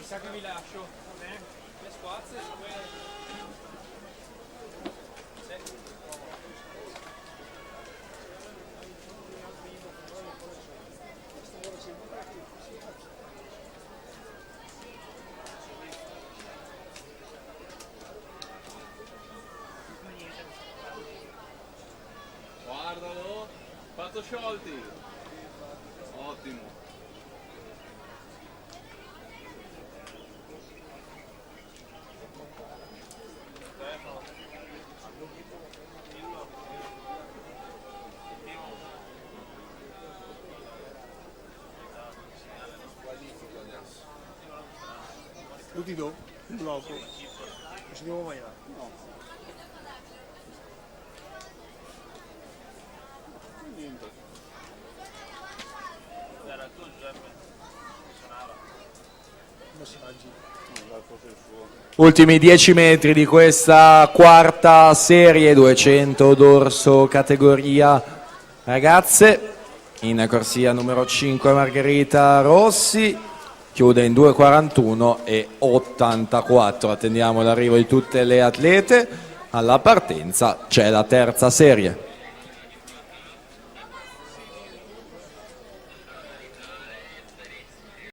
sa che vi lascio. Le squazze, Guardalo, fatto sciolti. Ottimo. Lo ti do un blocco, non ci devo mai dare. No. Niente. Era tu Giuseppe, suonava. Come si mangi? Ultimi 10 metri di questa quarta serie, 200 dorso categoria ragazze. In corsia numero 5 Margherita Rossi. Chiude in 2:41 e 84. Attendiamo l'arrivo di tutte le atlete. Alla partenza c'è la terza serie.